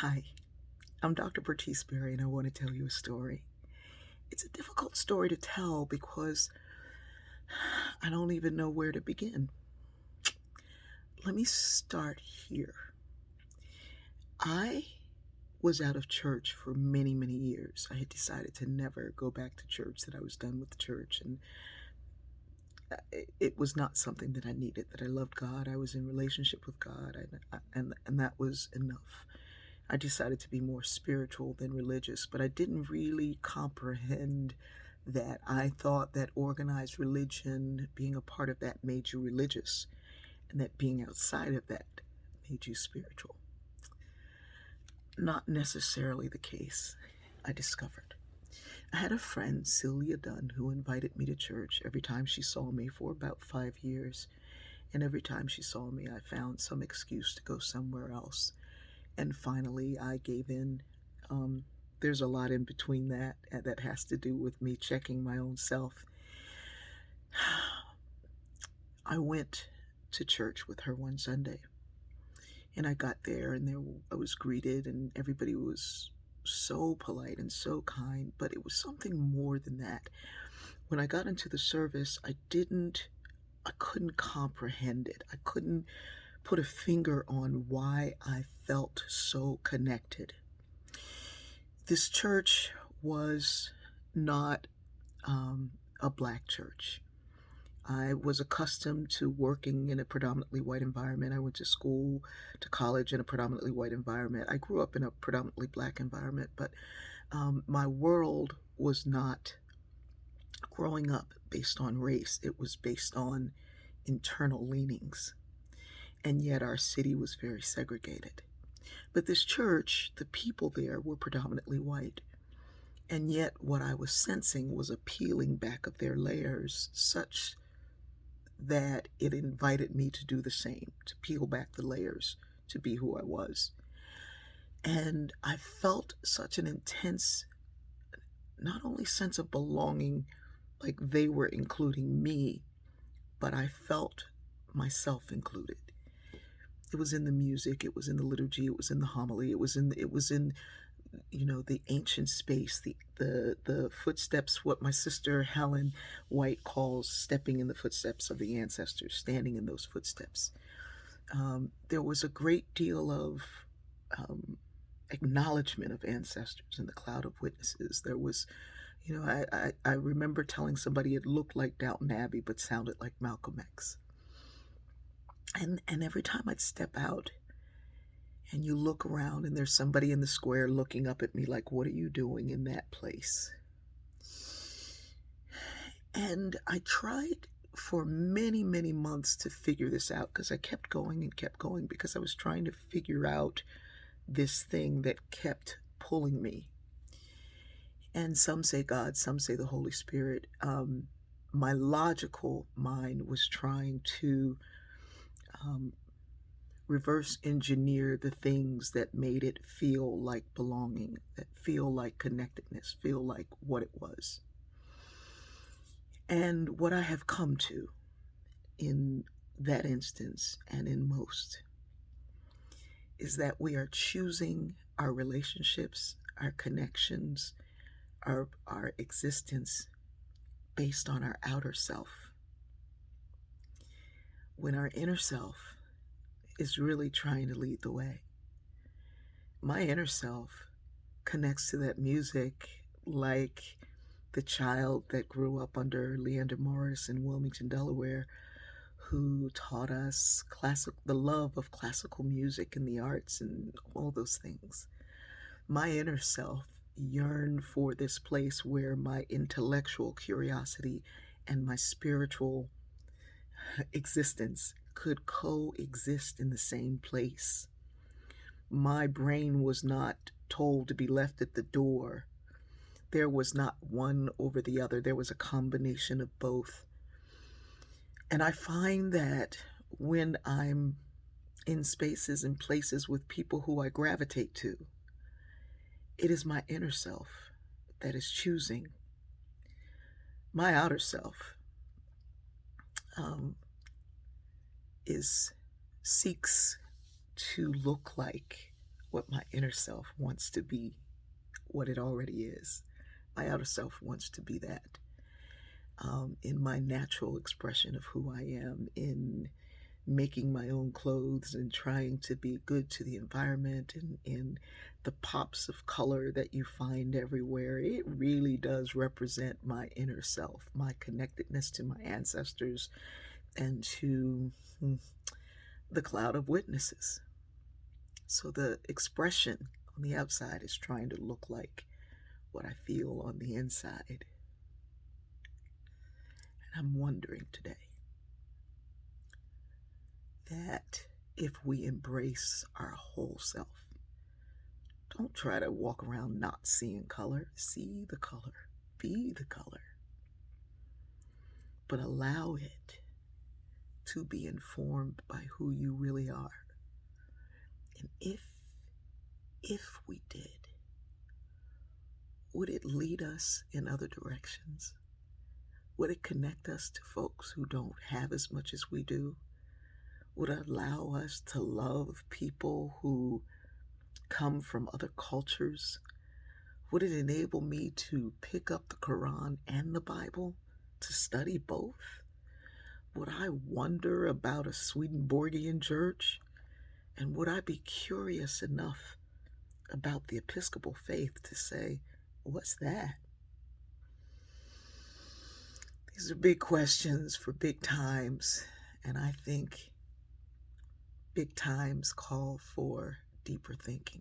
Hi, I'm Dr. Bertice Berry, and I want to tell you a story. It's a difficult story to tell because I don't even know where to begin. Let me start here. I was out of church for many, many years. I had decided to never go back to church, that I was done with the church, and it was not something that I needed, that I loved God. I was in relationship with God, and that was enough. I decided to be more spiritual than religious, but I didn't really comprehend that. I thought that organized religion, being a part of that, made you religious, and that being outside of that made you spiritual. Not necessarily the case, I discovered. I had a friend, Celia Dunn, who invited me to church every time she saw me for about 5 years. And every time she saw me, I found some excuse to go somewhere else. And finally, I gave in. There's a lot in between that, and that has to do with me checking my own self. I went to church with her one Sunday, and I got there, and I was greeted, and everybody was so polite and so kind, but it was something more than that. When I got into the service, I couldn't comprehend it. I couldn't put a finger on why I felt so connected. This church was not a black church. I was accustomed to working in a predominantly white environment. I went to school, to college in a predominantly white environment. I grew up in a predominantly black environment, but my world was not growing up based on race. It was based on internal leanings. And yet our city was very segregated. But this church, the people there were predominantly white. And yet what I was sensing was a peeling back of their layers, such that it invited me to do the same, to peel back the layers, to be who I was. And I felt such an intense, not only sense of belonging, like they were including me, but I felt myself included. It was in the music, it was in the liturgy, it was in the homily, it was in the ancient space, the footsteps, what my sister Helen White calls stepping in the footsteps of the ancestors, standing in those footsteps. There was a great deal of acknowledgement of ancestors in the cloud of witnesses. There was, I remember telling somebody it looked like Downton Abbey but sounded like Malcolm X. And every time I'd step out and you look around and there's somebody in the square looking up at me like, what are you doing in that place? And I tried for many, many months to figure this out, because I kept going and kept going, because I was trying to figure out this thing that kept pulling me. And some say God, some say the Holy Spirit. My logical mind was trying to reverse engineer the things that made it feel like belonging, that feel like connectedness, feel like what it was. And what I have come to in that instance, and in most, is that we are choosing our relationships, our connections, our existence based on our outer self, when our inner self is really trying to lead the way. My inner self connects to that music like the child that grew up under Leander Morris in Wilmington, Delaware, who taught us the love of classical music and the arts and all those things. My inner self yearned for this place where my intellectual curiosity and my spiritual existence could coexist in the same place. My brain was not told to be left at the door. There was not one over the other. There was a combination of both. And I find that when I'm in spaces and places with people who I gravitate to, it is my inner self that is choosing. My outer self is seeks to look like what my inner self wants to be, what it already is. My outer self wants to be that. In my natural expression of who I am, in making my own clothes and trying to be good to the environment and in the pops of color that you find everywhere, it really does represent my inner self, my connectedness to my ancestors and to the cloud of witnesses. So the expression on the outside is trying to look like what I feel on the inside. And I'm wondering today that if we embrace our whole self, don't try to walk around not seeing color. See the color, be the color, but allow it to be informed by who you really are. And if we did, would it lead us in other directions? Would it connect us to folks who don't have as much as we do? Would it allow us to love people who come from other cultures? Would it enable me to pick up the Quran and the Bible, to study both? Would I wonder about a Swedenborgian church? And would I be curious enough about the Episcopal faith to say, what's that? These are big questions for big times, and I think big times call for deeper thinking.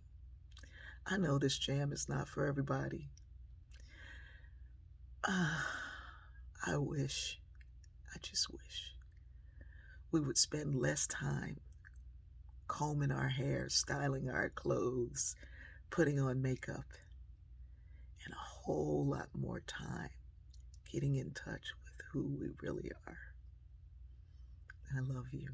I know this jam is not for everybody. I just wish we would spend less time combing our hair, styling our clothes, putting on makeup, and a whole lot more time getting in touch with who we really are. I love you.